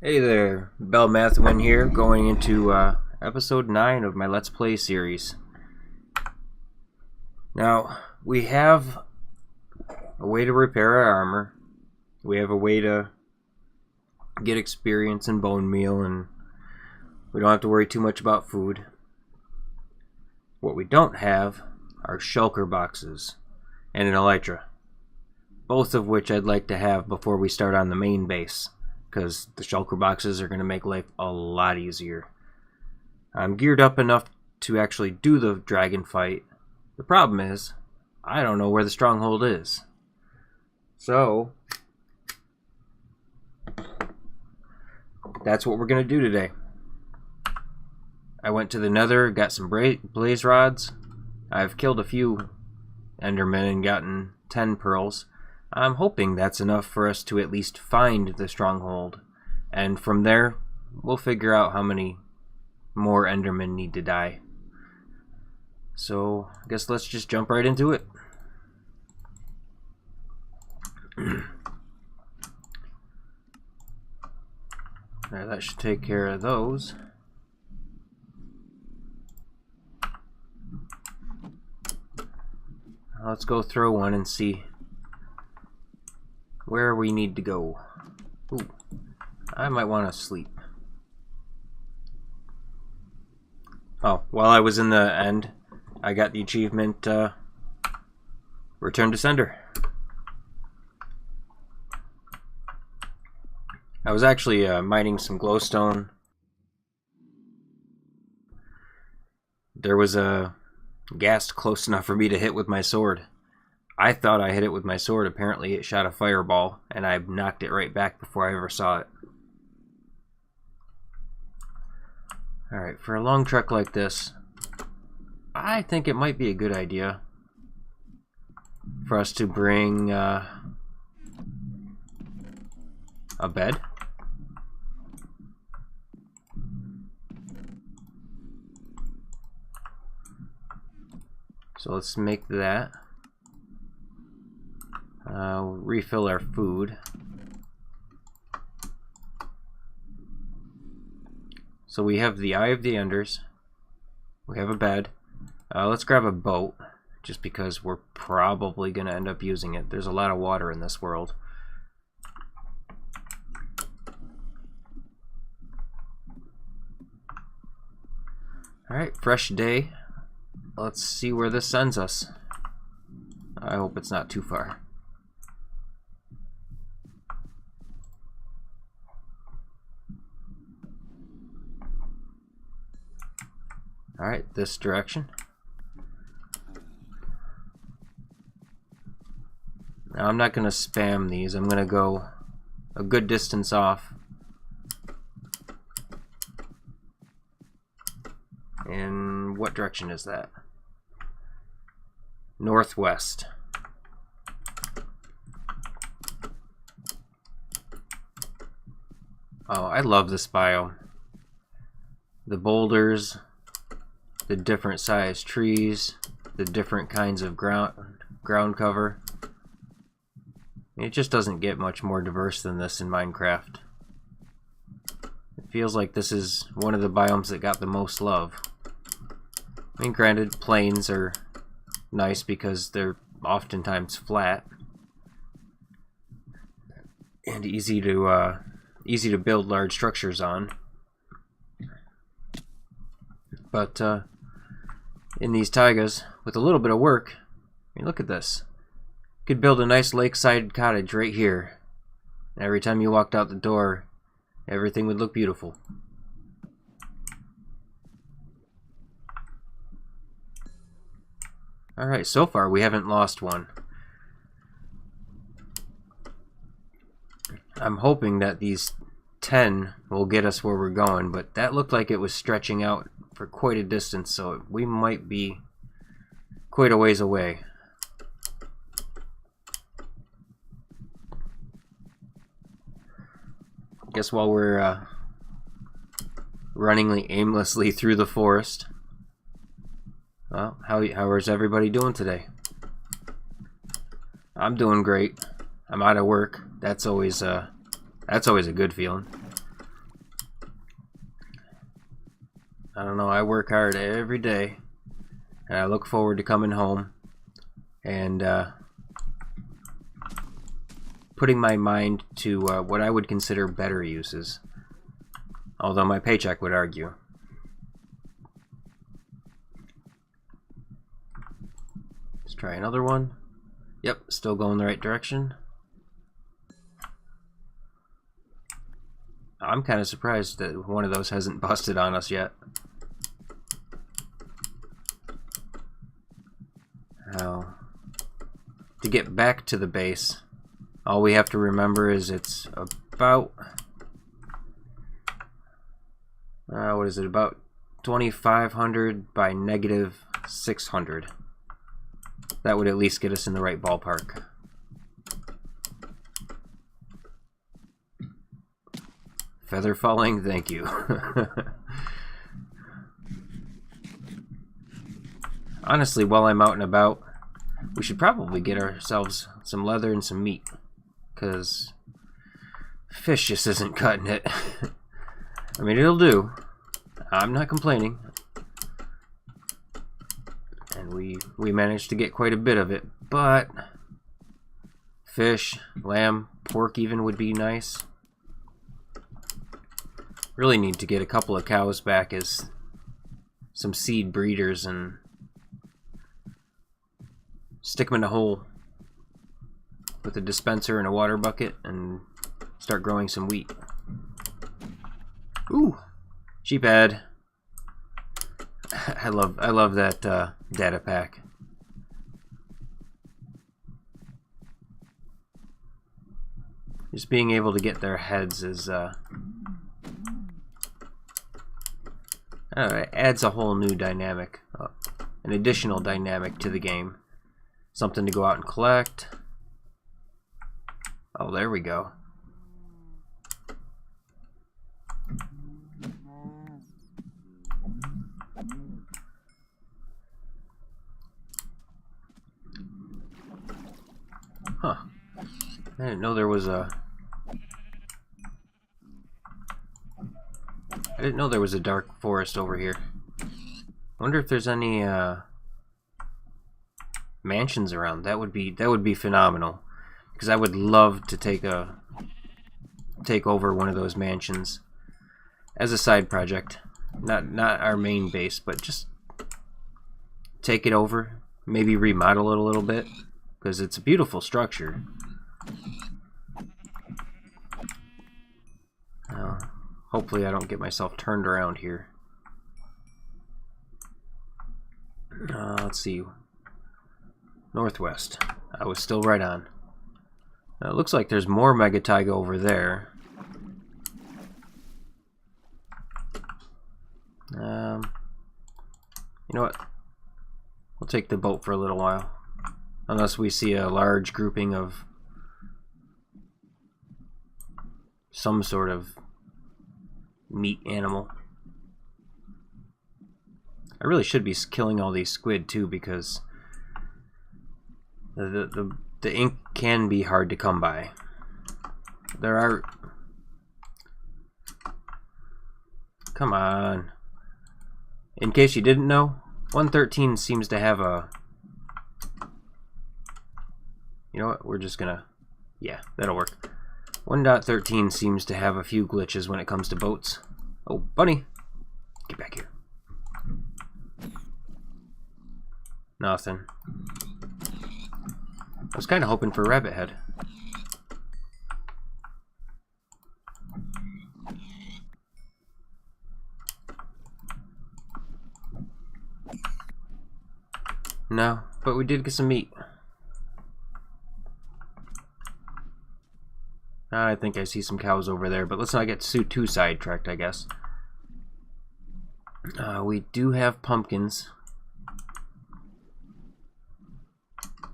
Hey there, Belmathuin here, going into episode 9 of my Let's Play series. Now, we have a way to repair our armor. We have a way to get experience in bone meal, and we don't have to worry too much about food. What we don't have are shulker boxes and an elytra, both of which I'd like to have before we start on the main base, because the shulker boxes are going to make life a lot easier. I'm geared up enough to actually do the dragon fight. The problem is, I don't know where the stronghold is. So, that's what we're going to do today. I went to the nether, got some blaze rods. I've killed a few endermen and gotten 10 pearls. I'm hoping that's enough for us to at least find the stronghold. And from there, we'll figure out how many more endermen need to die. So, I guess let's just jump right into it. Alright, that should take care of those. Let's go throw one and see where we need to go. Ooh, I might want to sleep. Oh, while I was in the end, I got the achievement, Return to Sender. I was actually mining some glowstone. There was a ghast close enough for me to hit with my sword. I thought I hit it with my sword. Apparently it shot a fireball, and I knocked it right back before I ever saw it. Alright, for a long trek like this, I think it might be a good idea for us to bring a bed. So let's make that. Refill our food. So we have the Eye of the Enders. We have a bed. Let's grab a boat, just because we're probably going to end up using it. There's a lot of water in this world. Alright, fresh day. Let's see where this sends us. I hope it's not too far. Alright, this direction. Now I'm not going to spam these. I'm going to go a good distance off. And what direction is that? Northwest. Oh, I love this biome. The boulders, the different sized trees, the different kinds of ground cover. It just doesn't get much more diverse than this in Minecraft. It feels like this is one of the biomes that got the most love. I mean, granted, plains are nice because they're oftentimes flat and easy to build large structures on. But in these taigas, with a little bit of work, I mean, look at this. You could build a nice lakeside cottage right here. Every time you walked out the door, everything would look beautiful. Alright, so far we haven't lost one. I'm hoping that these 10 will get us where we're going, but that looked like it was stretching out for quite a distance, so we might be quite a ways away. Guess while we're running aimlessly through the forest, well, how is everybody doing today? I'm doing great. I'm out of work. That's always a good feeling. I don't know, I work hard every day, and I look forward to coming home and putting my mind to what I would consider better uses, although my paycheck would argue. Let's try another one. Yep, still going the right direction. I'm kind of surprised that one of those hasn't busted on us yet. Now, to get back to the base, all we have to remember is it's about, what is it, about 2,500 by negative 600. That would at least get us in the right ballpark. Feather falling, thank you. Honestly, while I'm out and about, we should probably get ourselves some leather and some meat, because fish just isn't cutting it. I mean, it'll do. I'm not complaining. And we managed to get quite a bit of it, but fish, lamb, pork even would be nice. Really need to get a couple of cows back as some seed breeders and stick them in a hole with a dispenser and a water bucket and start growing some wheat. Ooh, sheep ad. I love that data pack. Just being able to get their heads is it adds a whole new dynamic, an additional dynamic to the game. Something to go out and collect. Oh, there we go. Huh. I didn't know there was a... I didn't know there was a dark forest over here. Wonder if there's any mansions around. That would be phenomenal, because I would love to take over one of those mansions as a side project. Not our main base, but just take it over, maybe remodel it a little bit, because it's a beautiful structure. Hopefully I don't get myself turned around here. Let's see. Northwest. I was still right on. It looks like there's more mega taiga over there. You know what? We'll take the boat for a little while. Unless we see a large grouping of some sort of meat animal. I really should be killing all these squid too, because the ink can be hard to come by. There are... Come on. In case you didn't know, 1.13 seems to have a... You know what? We're just gonna... Yeah, that'll work. 1.13 seems to have a few glitches when it comes to boats. Oh, bunny! Get back here. Nothing. I was kind of hoping for rabbit head. No, but we did get some meat. I think I see some cows over there, but let's not get too sidetracked, I guess. We do have pumpkins.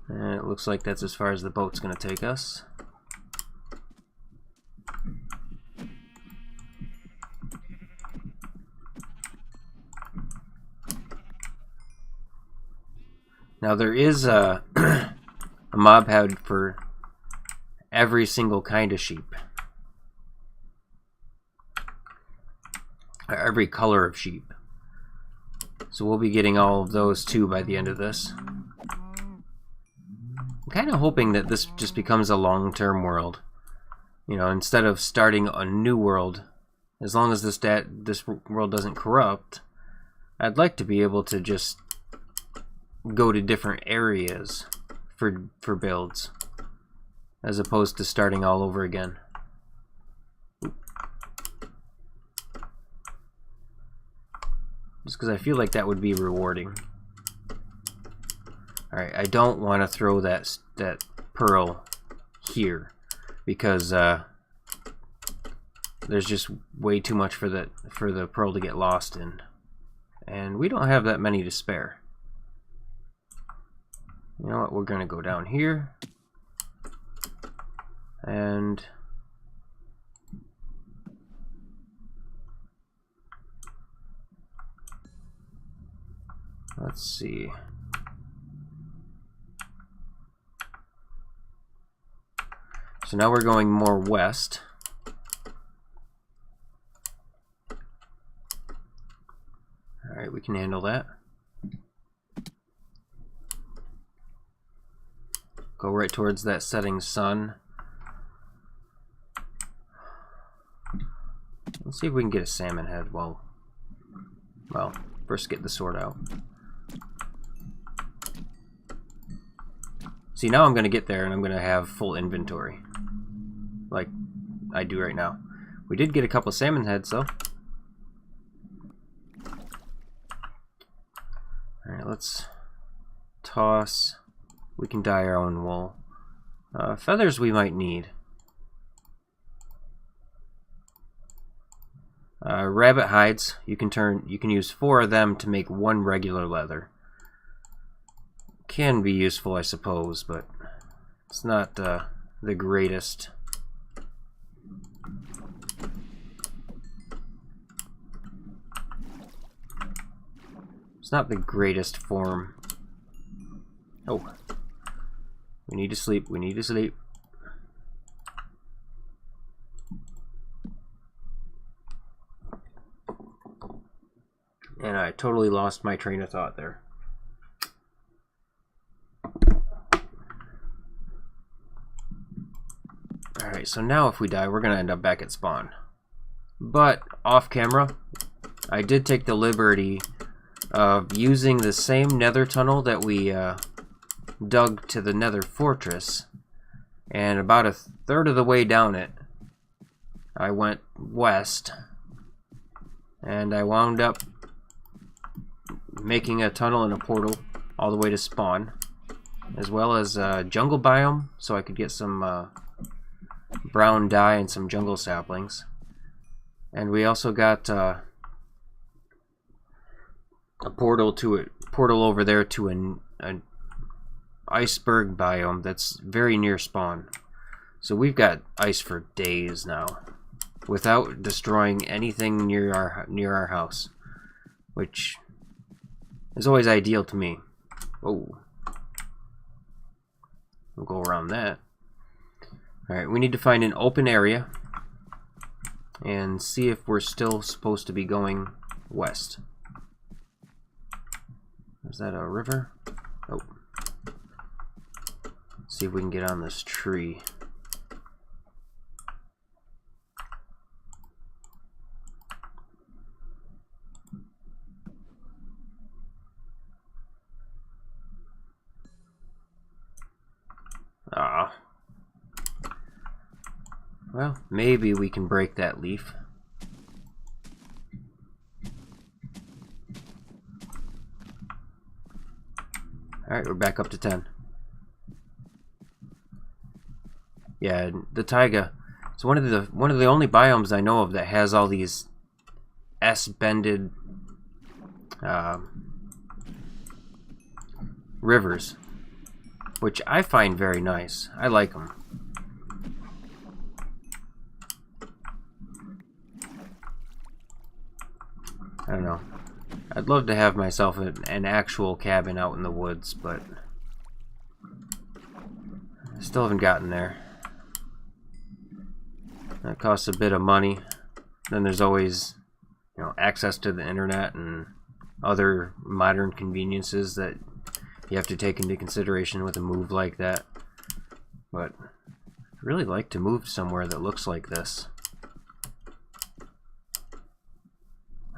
And it looks like that's as far as the boat's going to take us. Now there is a mob head for every single kind of sheep. Every color of sheep. So we'll be getting all of those too by the end of this. I'm kind of hoping that this just becomes a long-term world. You know, instead of starting a new world, as long as this world doesn't corrupt, I'd like to be able to just go to different areas for builds, as opposed to starting all over again. Just because I feel like that would be rewarding. Alright, I don't want to throw that pearl here, because there's just way too much for the pearl to get lost in. And we don't have that many to spare. You know what, we're going to go down here. And let's see. So now we're going more west. Alright, we can handle that. Go right towards that setting sun. Let's see if we can get a salmon head. Well, first get the sword out. See, now I'm going to get there and I'm going to have full inventory. Like I do right now. We did get a couple salmon heads though. Alright, let's toss. We can dye our own wool. Feathers we might need. Rabbit hides. You can use 4 of them to make 1 regular leather. Can be useful, I suppose, but it's not the greatest. It's not the greatest form. Oh. We need to sleep. We need to sleep. And I totally lost my train of thought there. Alright, so now if we die, we're going to end up back at spawn. But, off camera, I did take the liberty of using the same nether tunnel that we dug to the nether fortress. And about 1/3 of the way down it, I went west. And I wound up making a tunnel and a portal all the way to spawn. As well as a jungle biome, so I could get some brown dye and some jungle saplings. And we also got a portal over there to an iceberg biome that's very near spawn. So we've got ice for days now, without destroying anything near our house, which is always ideal to me. Oh, we'll go around that. Alright, we need to find an open area and see if we're still supposed to be going west. Is that a river? Oh. Let's see if we can get on this tree. Ah. Well, maybe we can break that leaf. Alright, we're back up to 10. Yeah, the taiga. It's one of the only biomes I know of that has all these S-bended rivers, which I find very nice. I like them. I don't know. I'd love to have myself an actual cabin out in the woods, but I still haven't gotten there. That costs a bit of money. Then there's always, access to the internet and other modern conveniences that you have to take into consideration with a move like that. But I really like to move somewhere that looks like this.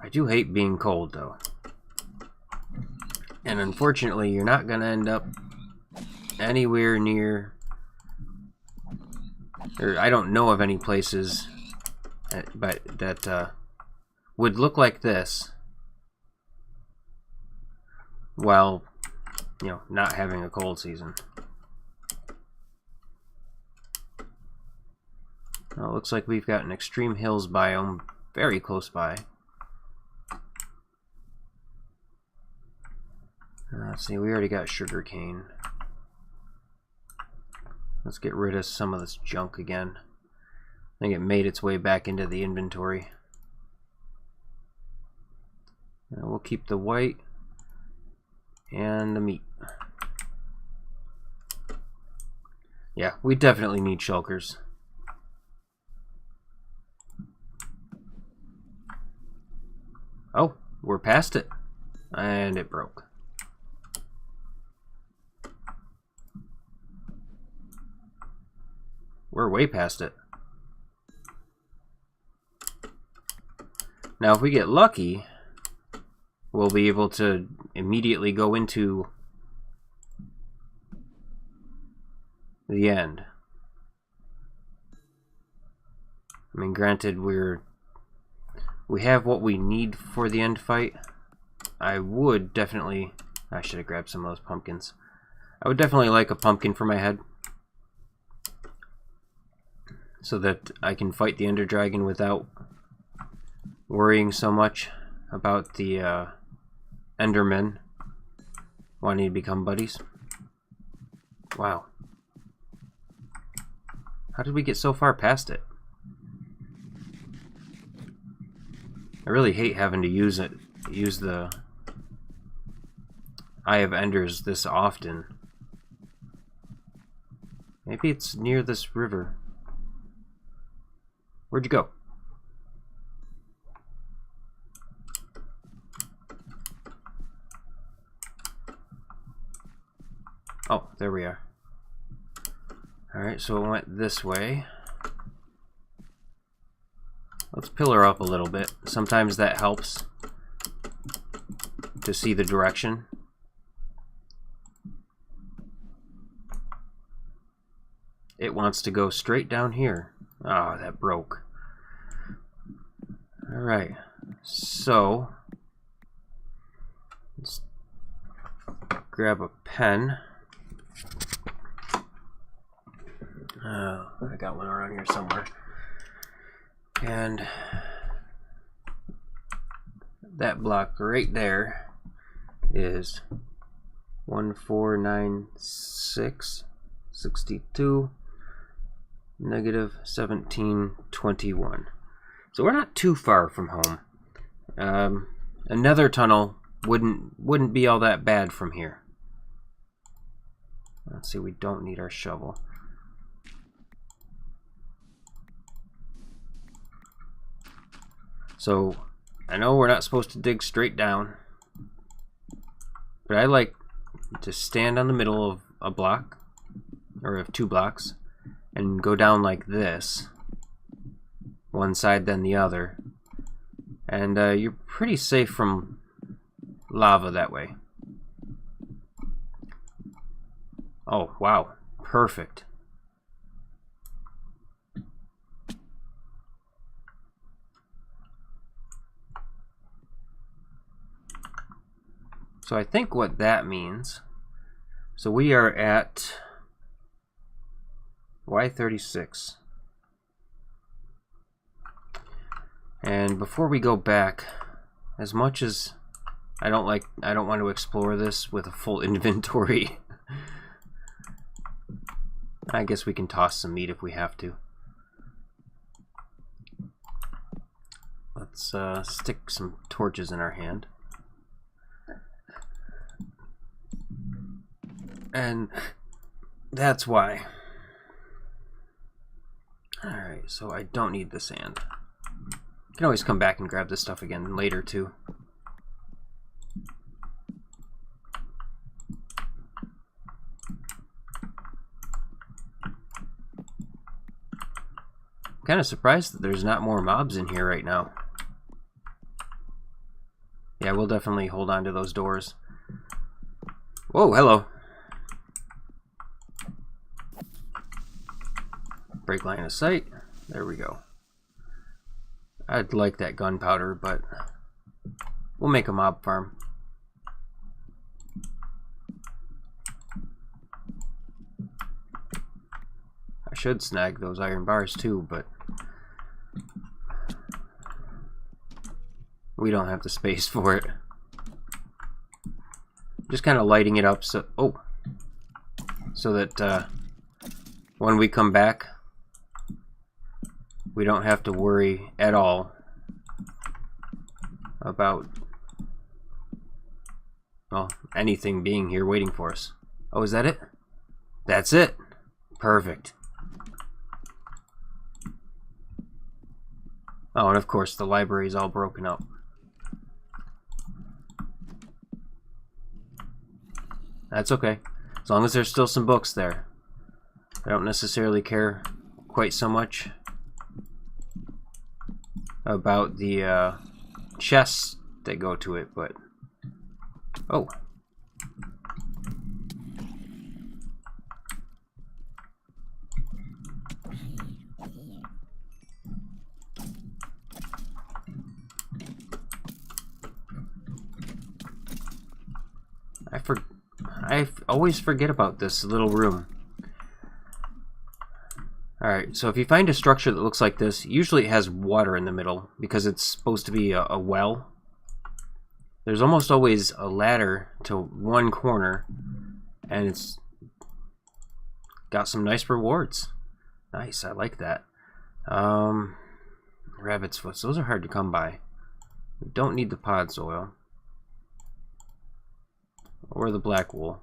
I do hate being cold though. And unfortunately, you're not going to end up anywhere near, or I don't know of any places that would look like this while, you know, not having a cold season. Well, it looks like we've got an extreme hills biome very close by. Let's see, we already got sugarcane. Let's get rid of some of this junk again. I think it made its way back into the inventory. Now we'll keep the white and the meat. Yeah, we definitely need shulkers. Oh, we're past it. And it broke. We're way past it. Now if we get lucky, we'll be able to immediately go into the end. I mean, granted, we have what we need for the end fight. I would definitely... I should have grabbed some of those pumpkins. I would definitely like a pumpkin for my head, so that I can fight the Ender Dragon without worrying so much about the Endermen wanting to become buddies. Wow. How did we get so far past it? I really hate having to use the Eye of Enders this often. Maybe it's near this river. Where'd you go? Oh, there we are. Alright, so it went this way. Let's pillar up a little bit. Sometimes that helps to see the direction. It wants to go straight down here. Oh, that broke. Alright, so let's grab a pen. I got one around here somewhere. And that block right there is 1496, 62, negative 1721. So we're not too far from home. A nether tunnel wouldn't be all that bad from here. Let's see, we don't need our shovel. So I know we're not supposed to dig straight down, but I like to stand on the middle of a block, or of 2 blocks, and go down like this, one side then the other, and you're pretty safe from lava that way. Oh wow, perfect. So I think what that means, so we are at Y36. And before we go back, as much as I don't want to explore this with a full inventory, I guess we can toss some meat if we have to. Let's stick some torches in our hand. And that's why. Alright, so I don't need the sand. I can always come back and grab this stuff again later too. kind of surprised that there's not more mobs in here right now. Yeah, we'll definitely hold on to those doors. Whoa, hello. Break line of sight. There we go. I'd like that gunpowder, but we'll make a mob farm. I should snag those iron bars too, but we don't have the space for it. Just kind of lighting it up so so that when we come back, we don't have to worry at all about, well, anything being here waiting for us. Oh, is that it? That's it. Perfect. Oh, and of course the library is all broken up. That's okay. As long as there's still some books there. I don't necessarily care quite so much about the chests that go to it, but oh. I always forget about this little room. Alright, so if you find a structure that looks like this, usually it has water in the middle because it's supposed to be a well. There's almost always a ladder to one corner, and it's got some nice rewards. Nice, I like that. Rabbit's foot, those are hard to come by. We don't need the pod soil. Or the black wool.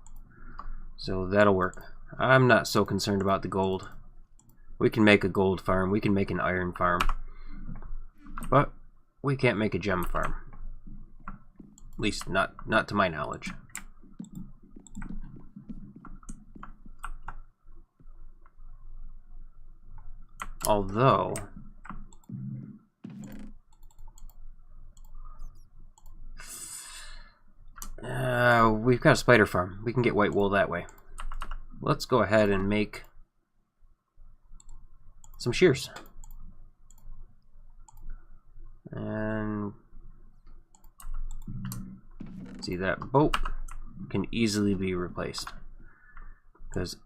So that'll work. I'm not so concerned about the gold. We can make a gold farm, we can make an iron farm. But we can't make a gem farm. At least not to my knowledge. Although we've got a spider farm. We can get white wool that way. Let's go ahead and make some shears. And see, that boat can easily be replaced. Because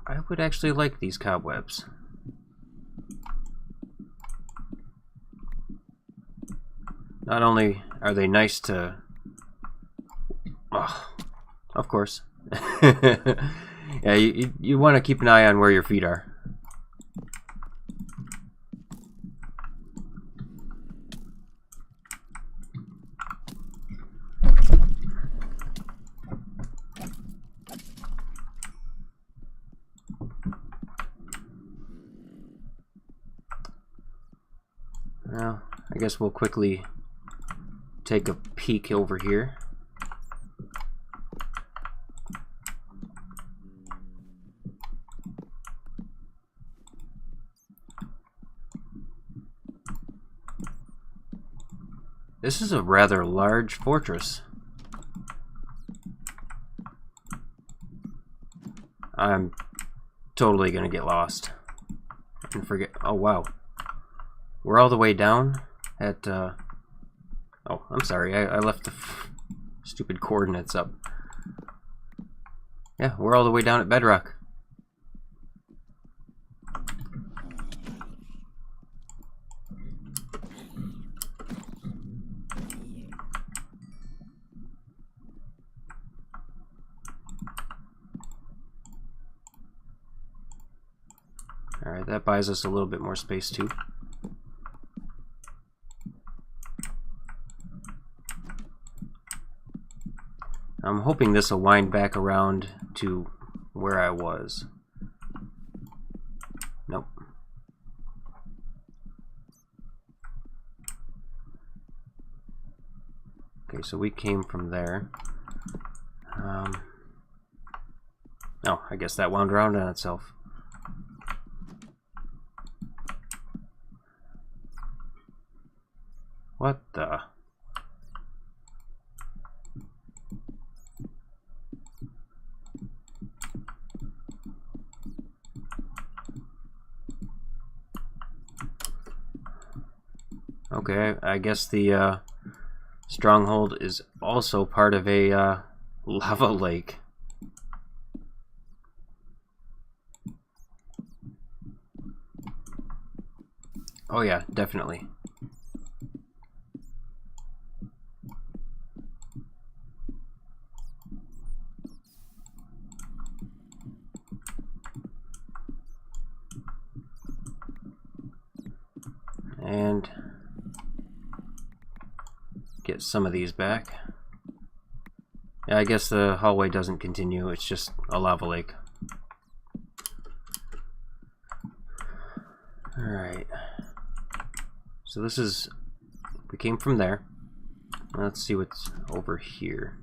I would actually like these cobwebs. Not only are they nice to... Oh, of course. Yeah, you want to keep an eye on where your feet are. Well, I guess we'll quickly take a peek over here. This is a rather large fortress. I'm totally gonna get lost and forget. Oh wow, we're all the way down at oh, I'm sorry, I left the stupid coordinates up. Yeah, we're all the way down at bedrock. Alright, that buys us a little bit more space too. I'm hoping this will wind back around to where I was. Nope. Okay, so we came from there. Oh, I guess that wound around on itself. What the? Okay, I guess the Stronghold is also part of a lava lake. Oh yeah, definitely. And get some of these back. Yeah, I guess the hallway doesn't continue, it's just a lava lake. Alright. So this is... we came from there. Let's see what's over here.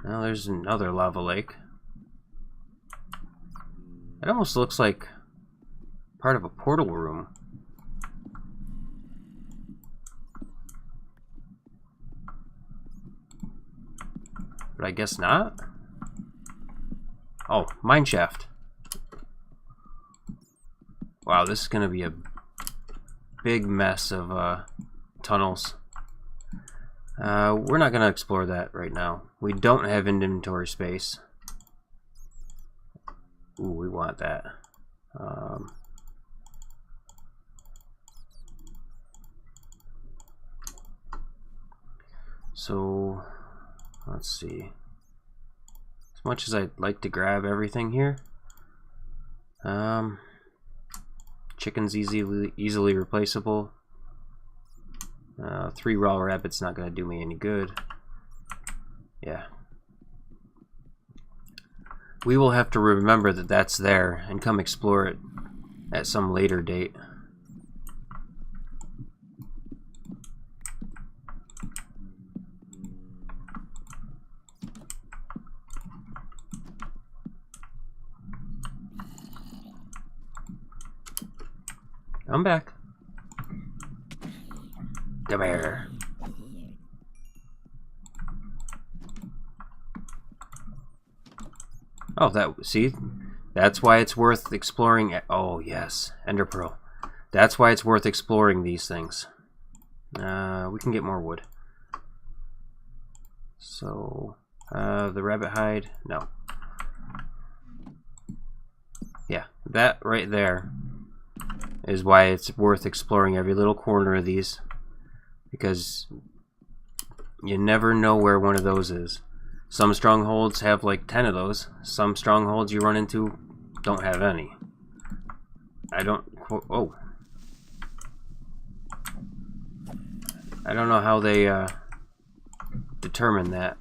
Well, there's another lava lake. It almost looks like part of a portal room. But I guess not. Oh, mine shaft. Wow, this is gonna be a big mess of tunnels. We're not gonna explore that right now. We don't have inventory space. Ooh, we want that. So let's see. As much as I'd like to grab everything here, chicken's easily replaceable. 3 raw rabbits not gonna do me any good. Yeah. We will have to remember that that's there and come explore it at some later date. I'm back. Come here. Oh, see? That's why it's worth exploring. Oh, yes. Ender Pearl. That's why it's worth exploring these things. We can get more wood. So, the rabbit hide. No. Yeah, that right there is why it's worth exploring every little corner of these, because you never know where one of those is. Some strongholds have like 10 of those. Some strongholds you run into don't have any. I don't know how they determine that,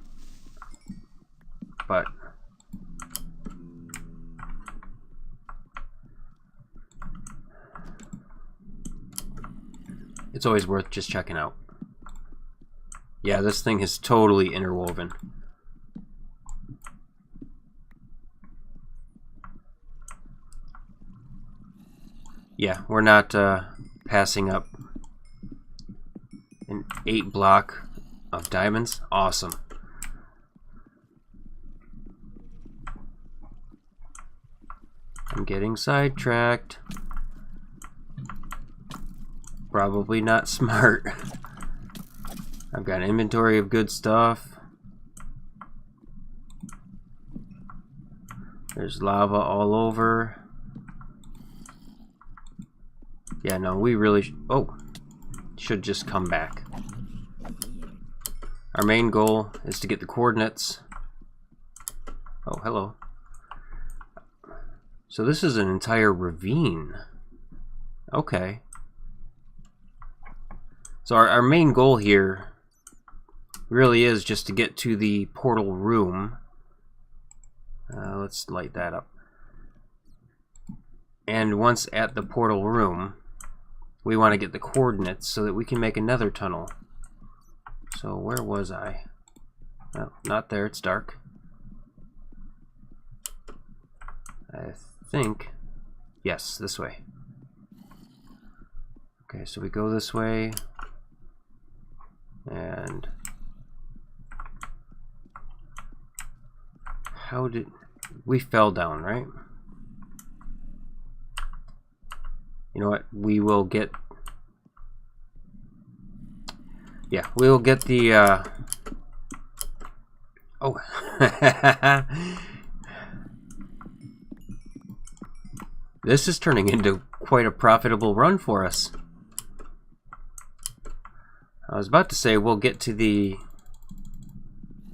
but it's always worth just checking out. Yeah, this thing is totally interwoven. Yeah, we're not passing up an 8 block of diamonds. Awesome. I'm getting sidetracked. Probably not smart. I've got an inventory of good stuff. There's lava all over. Yeah, no, we really should just come back. Our main goal is to get the coordinates. Oh, hello. So this is an entire ravine. Okay. So our main goal here really is just to get to the portal room. Let's light that up. And once at the portal room, we want to get the coordinates so that we can make another tunnel. So where was I? No, not there, it's dark. I think, yes, this way. Okay, so we go this way, and how did we fell down, right? You know what? We will get. Yeah, we will get the. Oh. This is turning into quite a profitable run for us. I was about to say we'll get to the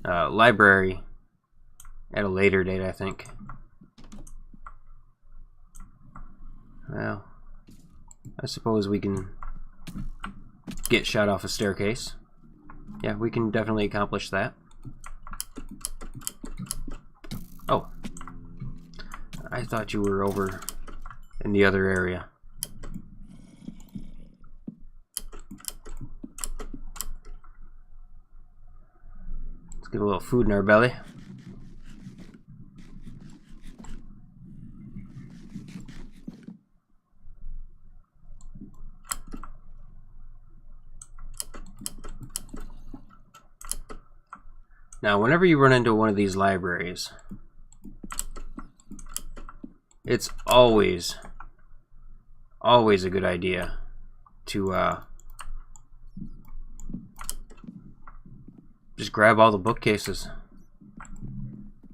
library at a later date, I think. Well, I suppose we can get shot off a staircase. Yeah, we can definitely accomplish that. Oh. I thought you were over in the other area. Let's get a little food in our belly. Now, whenever you run into one of these libraries, it's always a good idea to just grab all the bookcases.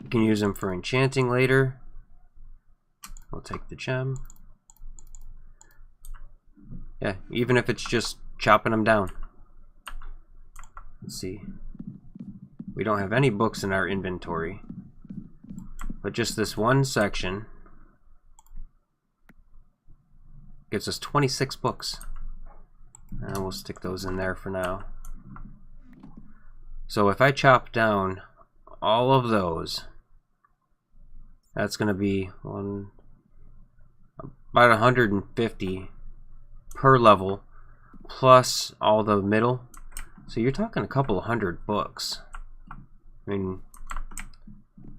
You can use them for enchanting later. We'll take the gem. Yeah, even if it's just chopping them down. Let's see. We don't have any books in our inventory, but just this one section gets us 26 books. And we'll stick those in there for now. So if I chop down all of those, that's going to be about 150 per level, plus all the middle. So you're talking a couple of hundred books. I mean,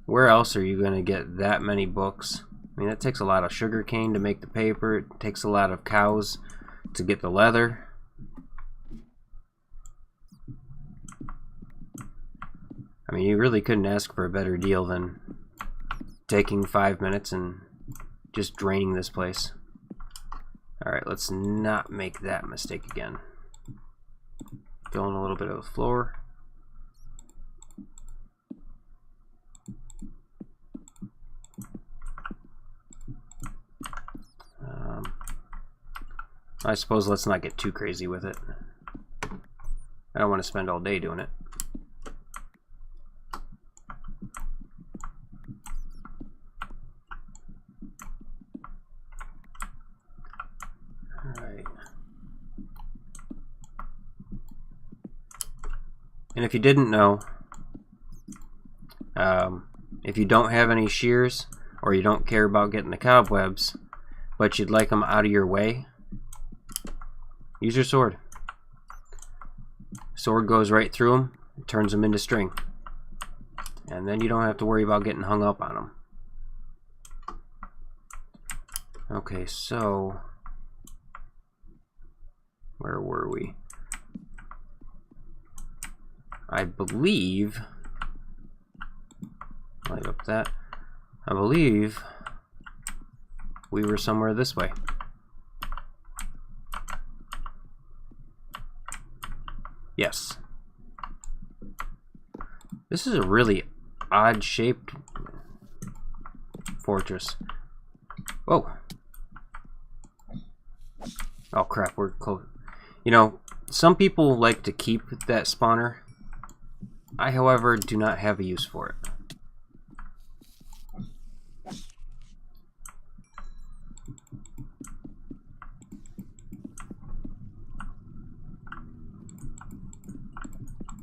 where else are you going to get that many books? I mean, it takes a lot of sugar cane to make the paper. It takes a lot of cows to get the leather. I mean, you really couldn't ask for a better deal than taking 5 minutes and just draining this place. Alright, let's not make that mistake again. Fill in a little bit of the floor. I suppose let's not get too crazy with it. I don't want to spend all day doing it. Alright. And if you didn't know, if you don't have any shears, or you don't care about getting the cobwebs, but you'd like them out of your way, use your sword. Sword goes right through them, turns them into string. And then you don't have to worry about getting hung up on them. Okay, so where were we? I believe, light up that, I believe we were somewhere this way. Yes. This is a really odd shaped fortress. Whoa. Oh crap, we're close. You know, some people like to keep that spawner. I, however, do not have a use for it.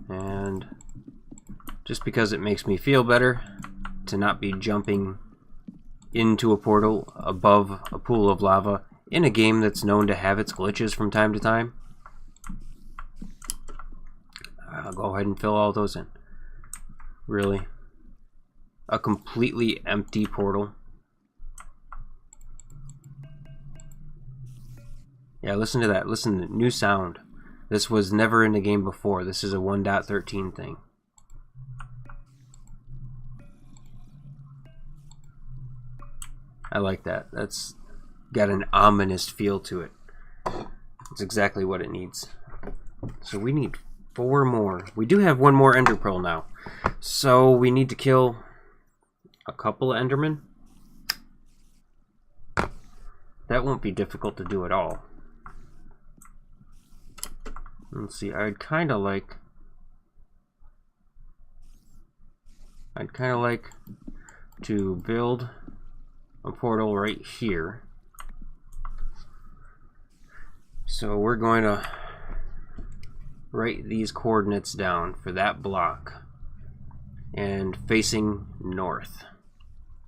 And just because it makes me feel better to not be jumping into a portal above a pool of lava in a game that's known to have its glitches from time to time, I'll go ahead and fill all those in. Really? A completely empty portal? Yeah, listen to that. Listen to new sound. This was never in the game before. This is a 1.13 thing. I like that. That's got an ominous feel to it. It's exactly what it needs. So we need 4 more. We do have 1 more ender pearl now. So we need to kill a couple of endermen. That won't be difficult to do at all. Let's see, I'd kind of like to build a portal right here. So we're going to write these coordinates down for that block and facing north.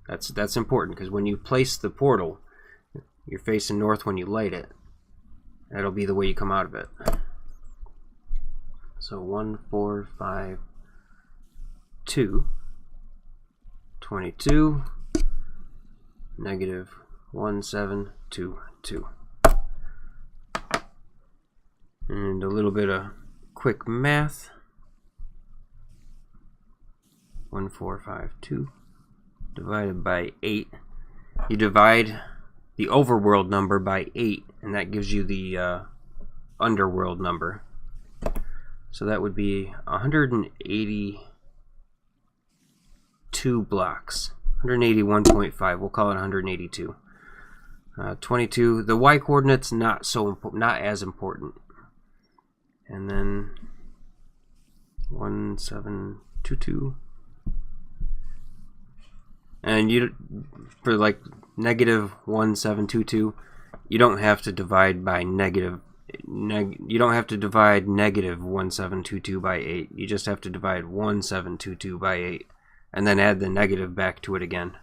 That's important, because when you place the portal, you're facing north when you light it. That'll be the way you come out of it. So 1, 4, 5, 2, 22, negative 1, 7, 2, 2. And a little bit of quick math. 1, 4, 5, 2 divided by 8. You divide the overworld number by 8, and that gives you the underworld number. So that would be 182 blocks. 181.5. We'll call it 182. 22. The y coordinates not as important. And then 1722. And you, for like negative 1722, you don't have to divide by negative 1722 by 8. You just have to divide 1722 by 8 and then add the negative back to it again.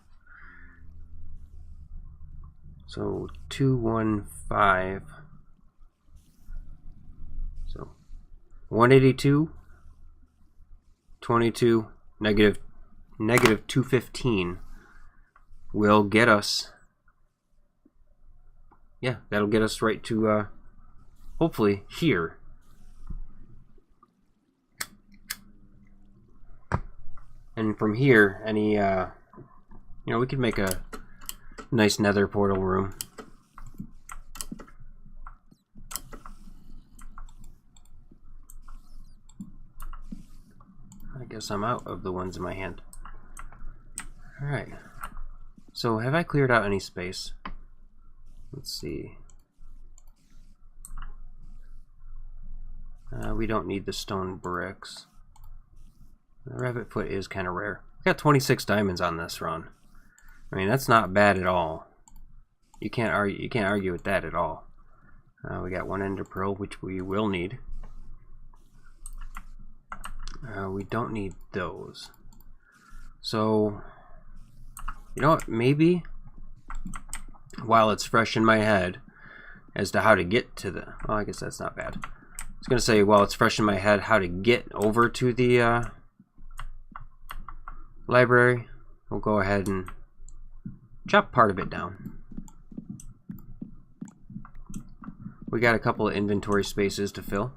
So 215. So 182, 22, negative 215 will get us, yeah, that'll get us right to hopefully here. And from here, any we could make a nice nether portal room. I guess I'm out of the ones in my hand. Alright. So have I cleared out any space? Let's see. We don't need the stone bricks. The rabbit foot is kind of rare. We got 26 diamonds on this run. I mean, that's not bad at all. You can't argue with that at all. We got 1 ender pearl, which we will need. We don't need those. So, you know what? Maybe while it's fresh in my head as to how to get to the... Well, I guess that's not bad. I was going to say, while it's fresh in my head, how to get over to the library. We'll go ahead and chop part of it down. We got a couple of inventory spaces to fill.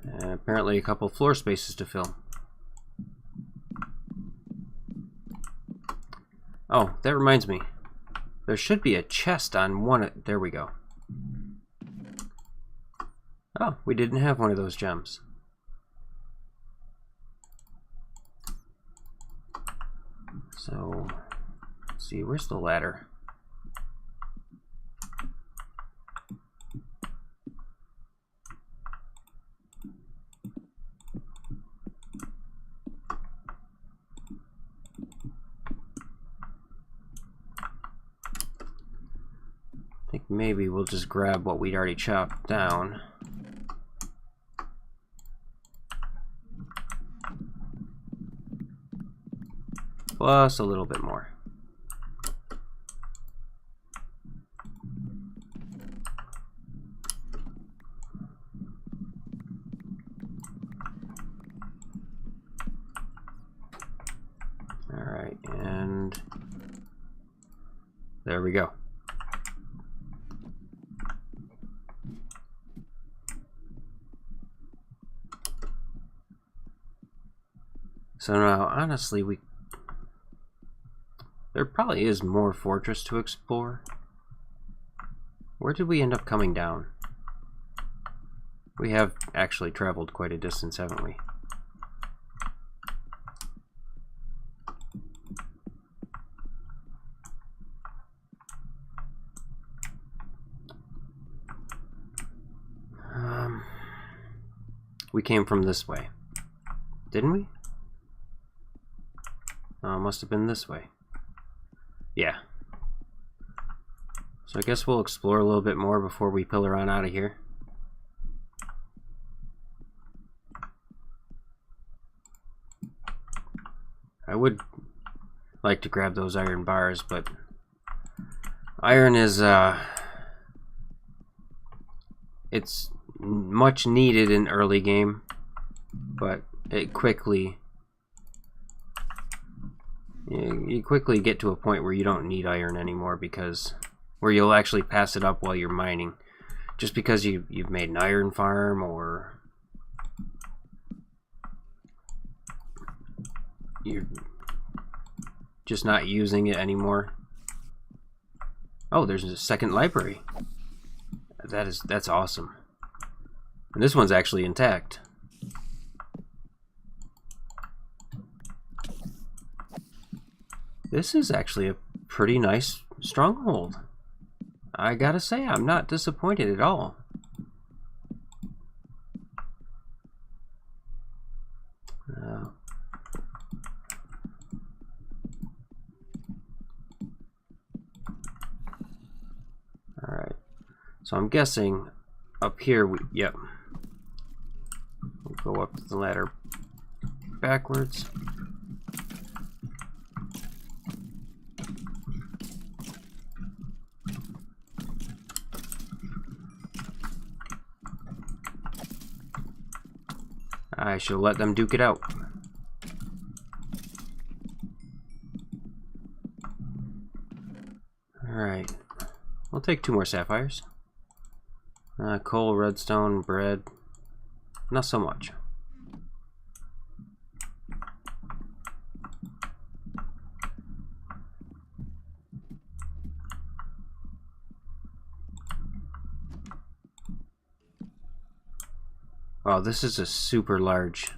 And apparently a couple of floor spaces to fill. Oh, that reminds me. There should be a chest on one. There we go. Oh, we didn't have one of those gems. So, let's see, where's the ladder? I think maybe we'll just grab what we'd already chopped down. Plus a little bit more. Alright, and There we go. So now, honestly, there probably is more fortress to explore. Where did we end up coming down? We have actually traveled quite a distance, haven't we? We came from this way, didn't we? Must have been this way. Yeah. So I guess we'll explore a little bit more before we pillar on out of here. I would like to grab those iron bars, but iron is it's much needed in early game, but it quickly you quickly get to a point where you don't need iron anymore, because where you'll actually pass it up while you're mining, just because you've made an iron farm, or you're just not using it anymore. Oh, there's a second library. That's awesome. And this one's actually intact. This is actually a pretty nice stronghold. I gotta say, I'm not disappointed at all. Alright. So I'm guessing up here, yep. We'll go up the ladder backwards. I shall let them duke it out. Alright. We'll take 2 more sapphires. Coal, redstone, bread. Not so much. Wow, this is a super large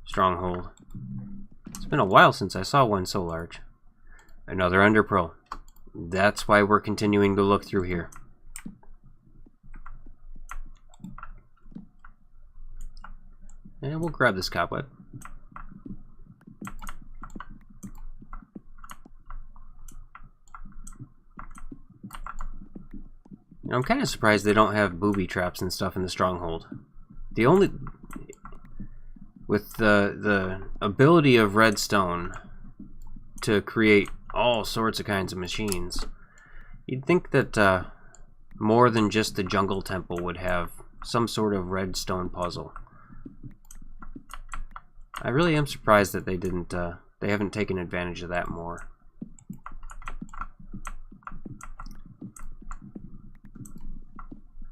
stronghold. It's been a while since I saw one so large. Another underpearl. That's why we're continuing to look through here. And we'll grab this cobweb. I'm kind of surprised they don't have booby traps and stuff in the stronghold. The only... With the ability of redstone to create all sorts of kinds of machines, you'd think that more than just the jungle temple would have some sort of redstone puzzle. I really am surprised that they didn't, they haven't taken advantage of that more.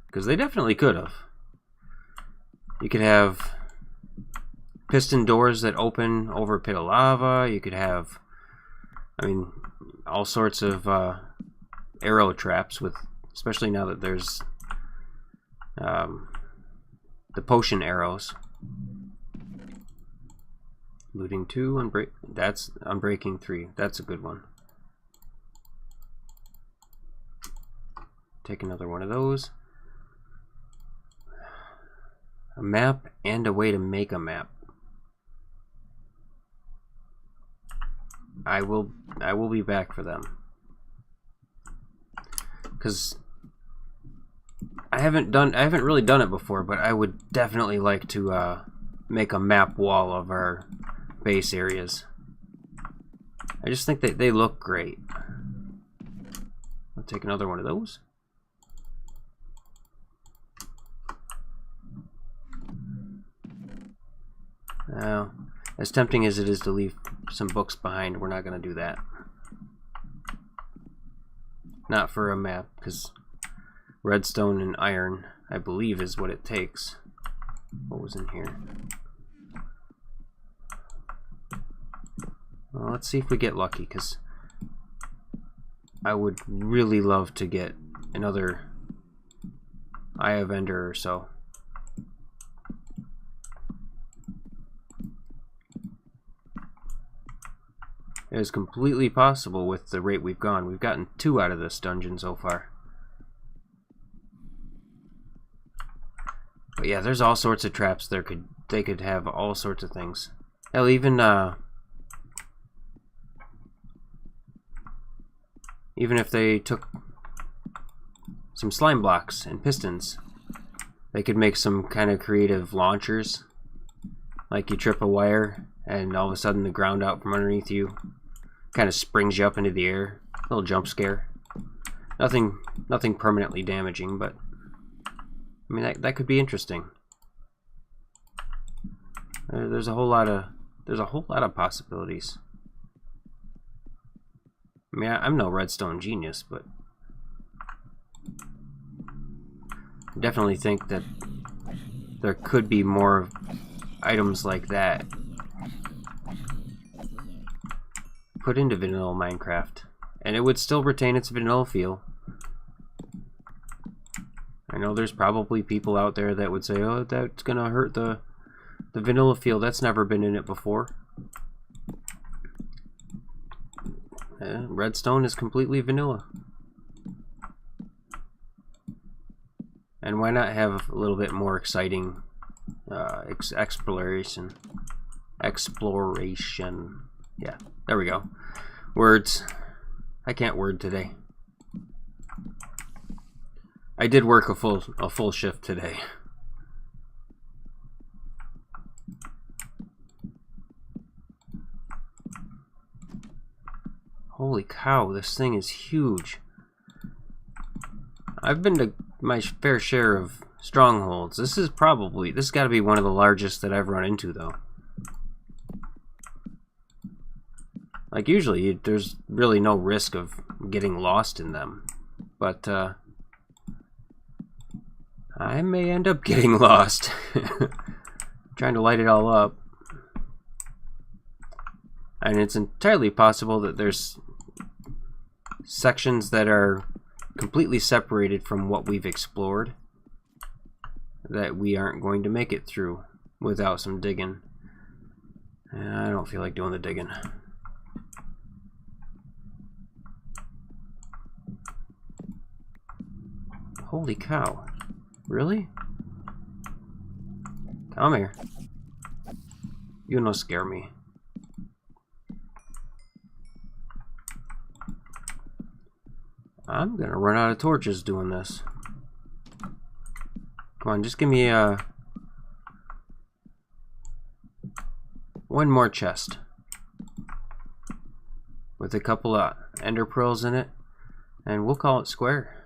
Because they definitely could have. You could have piston doors that open over a pit of lava. You could have, I mean, all sorts of arrow traps, with, especially now that there's the potion arrows. Looting 2, that's unbreaking 3. That's a good one. Take another one of those. A map and a way to make a map. I will be back for them, because I haven't really done it before, but I would definitely like to make a map wall of our base areas. I just think that they look great. I'll take another one of those. Now, as tempting as it is to leave some books behind, we're not going to do that. not for a map, because redstone and iron, I believe, is what it takes. What was in here? Well, let's see if we get lucky, because I would really love to get another Eye of Ender or so. It is completely possible with the rate we've gone. We've gotten 2 out of this dungeon so far. But yeah, there's all sorts of traps there. They could have all sorts of things. Hell, even if they took some slime blocks and pistons, they could make some kind of creative launchers. Like you trip a wire and all of a sudden the ground out from underneath you kind of springs you up into the air. A little jump scare. Nothing permanently damaging, but I mean that could be interesting. There's a whole lot of possibilities. I mean, I'm no redstone genius, but I definitely think that there could be more items like that put into vanilla Minecraft, and it would still retain its vanilla feel. I know there's probably people out there that would say, oh, that's gonna hurt the vanilla feel. That's never been in it before. Redstone is completely vanilla. And why not have a little bit more exciting exploration? Yeah, there we go. Words. I can't word today. I did work a full shift today. Holy cow, this thing is huge. I've been to my fair share of strongholds. This has got to be one of the largest that I've run into, though. Like, usually there's really no risk of getting lost in them, but I may end up getting lost trying to light it all up. And it's entirely possible that there's sections that are completely separated from what we've explored that we aren't going to make it through without some digging. And I don't feel like doing the digging. Holy cow. Really? Come here. You no scare me. I'm gonna run out of torches doing this. Come on, just give me one more chest with a couple of ender pearls in it, and we'll call it square.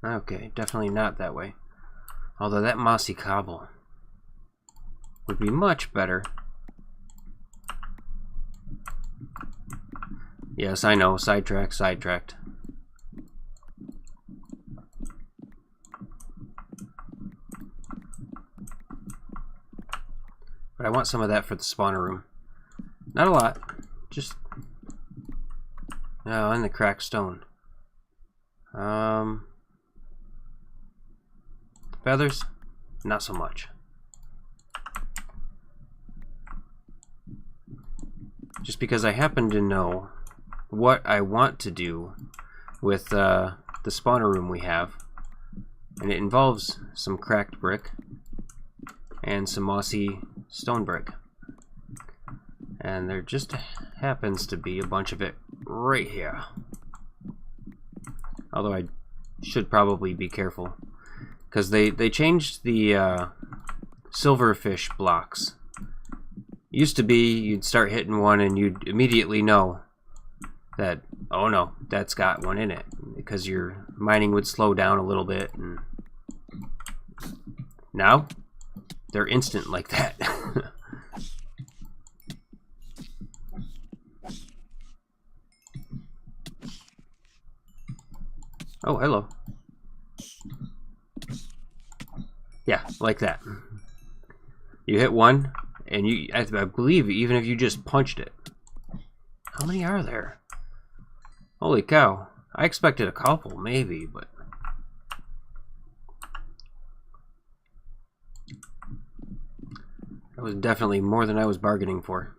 Okay, definitely not that way. Although that mossy cobble would be much better. Yes, I know, sidetracked. But I want some of that for the spawner room. Not a lot, just... Oh, and the cracked stone. Feathers? Not so much. Just because I happen to know what I want to do with the spawner room we have, and it involves some cracked brick and some mossy stone brick, and there just happens to be a bunch of it right here. Although I should probably be careful, because they changed the silverfish blocks. Used to be you'd start hitting one and you'd immediately know that, oh no, that's got one in it, because your mining would slow down a little bit, and now they're instant like that. Oh, hello. Yeah, like that. You hit one, and I believe even if you just punched it. How many are there? Holy cow. I expected a couple, maybe, but... that was definitely more than I was bargaining for.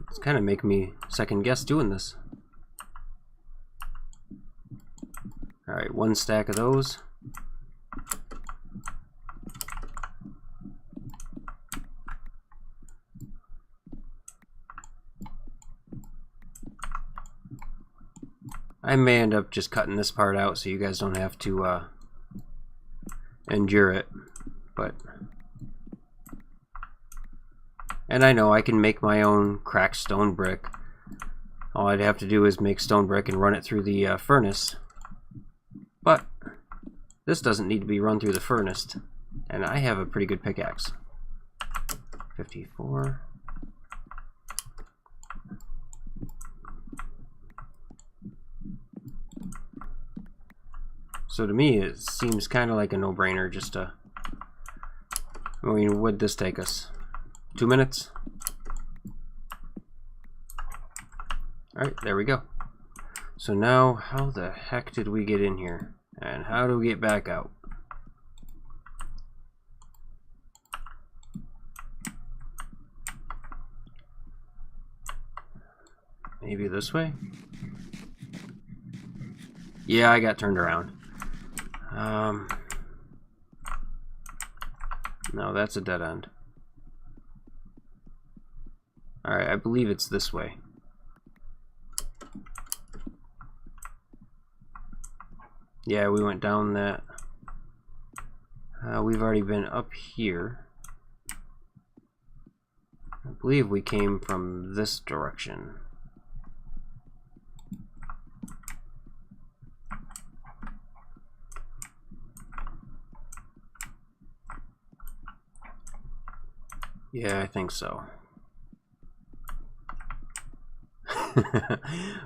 It's kind of making me second guess doing this. Alright, one stack of those. I may end up just cutting this part out so you guys don't have to endure it, but... and I know I can make my own cracked stone brick. All I'd have to do is make stone brick and run it through the furnace. But this doesn't need to be run through the furnace, and I have a pretty good pickaxe. 54. So to me, it seems kind of like a no-brainer just to... I mean, what'd this take us? 2 minutes? Alright, there we go. So now, how the heck did we get in here? And how do we get back out? Maybe this way? Yeah, I got turned around. No, that's a dead end. Alright, I believe it's this way. Yeah, we went down that. We've already been up here. I believe we came from this direction. Yeah, I think so.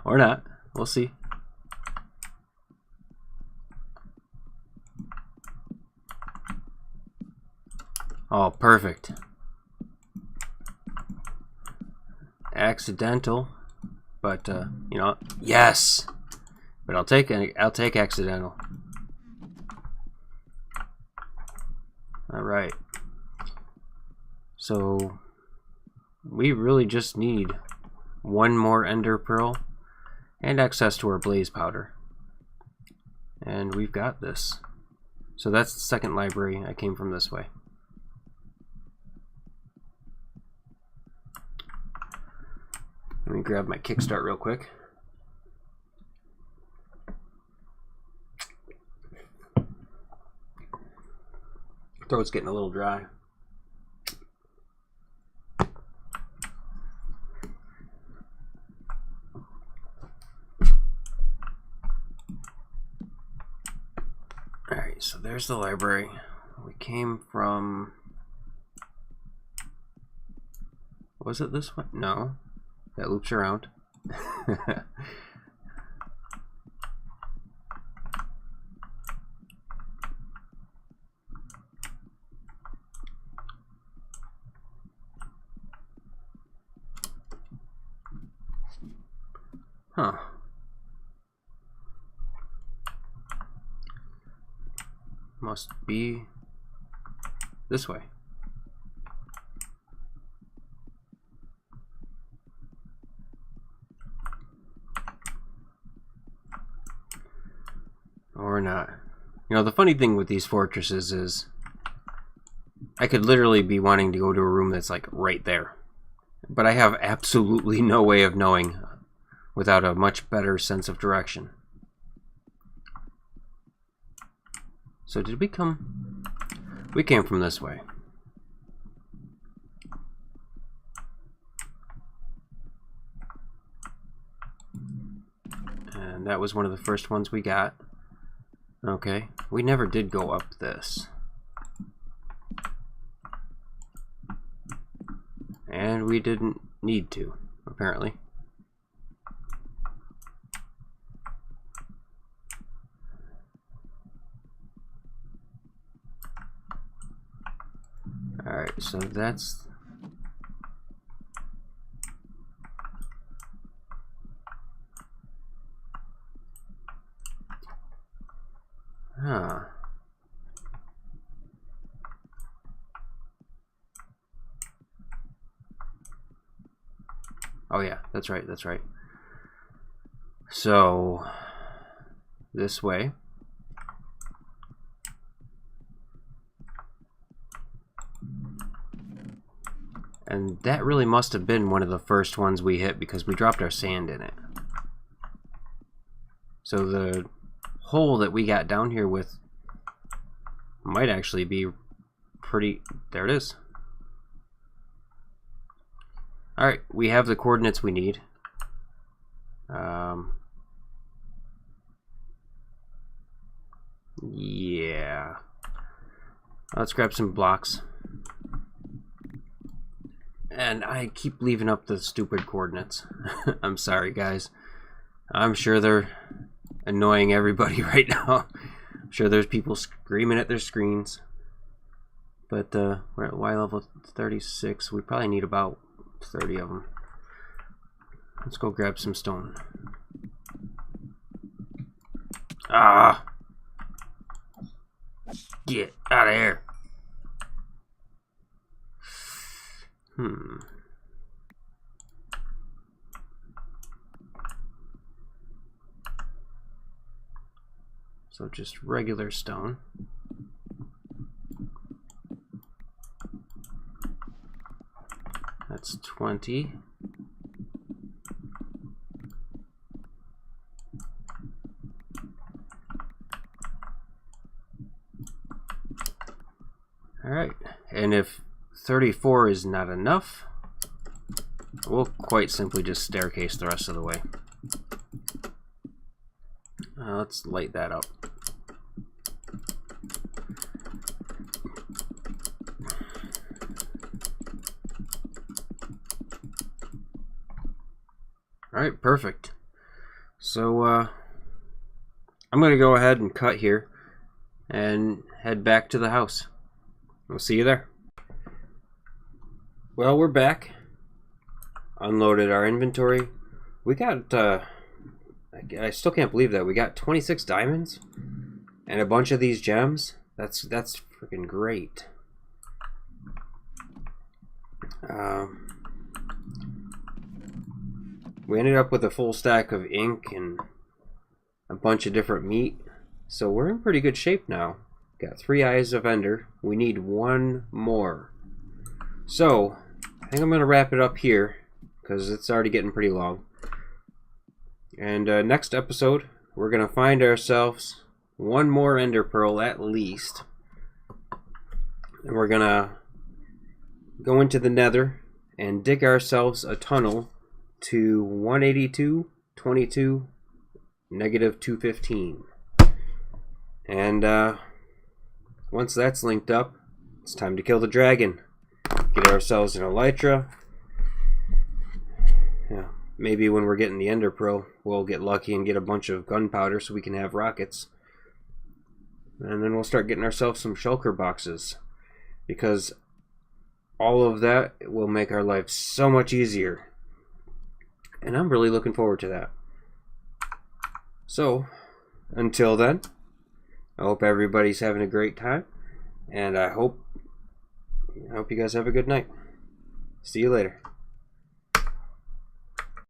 Or not. We'll see. Oh, perfect. Accidental, but you know, yes. But I'll take accidental. All right. So we really just need one more ender pearl and access to our blaze powder, and we've got this. So that's the second library. I came from this way. Let me grab my kickstart real quick. Throat's getting a little dry. Alright, so there's the library. We came from... was it this one? No. That loops around. Huh. Must be this way. Or not. You know, the funny thing with these fortresses is I could literally be wanting to go to a room that's like right there, but I have absolutely no way of knowing without a much better sense of direction. So did we come? We came from this way. And that was one of the first ones we got. Okay, we never did go up this. And we didn't need to, apparently. Alright, so that's... Huh. Oh yeah, that's right, that's right. So, this way. And that really must have been one of the first ones we hit because we dropped our sand in it. So the hole that we got down here with might actually be pretty... There it is. Alright, we have the coordinates we need. Yeah. Let's grab some blocks. And I keep leaving up the stupid coordinates. I'm sorry, guys. I'm sure they're annoying everybody right now. I'm sure there's people screaming at their screens. But we're at Y level 36. We probably need about 30 of them. Let's go grab some stone. Ah! Get out of here. So just regular stone. That's 20. Alright, and if 34 is not enough, we'll quite simply just staircase the rest of the way. Let's light that up. Alright, perfect. So, I'm going to go ahead and cut here and head back to the house. We'll see you there. Well, we're back. Unloaded our inventory. We got, I still can't believe that. We got 26 diamonds and a bunch of these gems. That's freaking great. We ended up with a full stack of ink and a bunch of different meat. So we're in pretty good shape now. Got 3 eyes of Ender. We need 1 more. So, I think I'm going to wrap it up here because it's already getting pretty long. And next episode, we're going to find ourselves 1 more Ender Pearl at least. And we're going to go into the nether and dig ourselves a tunnel to 182, 22, negative 215. And once that's linked up, it's time to kill the dragon. Get ourselves an elytra. Yeah, maybe when we're getting the Ender Pearl, we'll get lucky and get a bunch of gunpowder so we can have rockets. And then we'll start getting ourselves some shulker boxes. Because all of that will make our life so much easier. And I'm really looking forward to that. So, until then, I hope everybody's having a great time, and I hope you guys have a good night. See you later.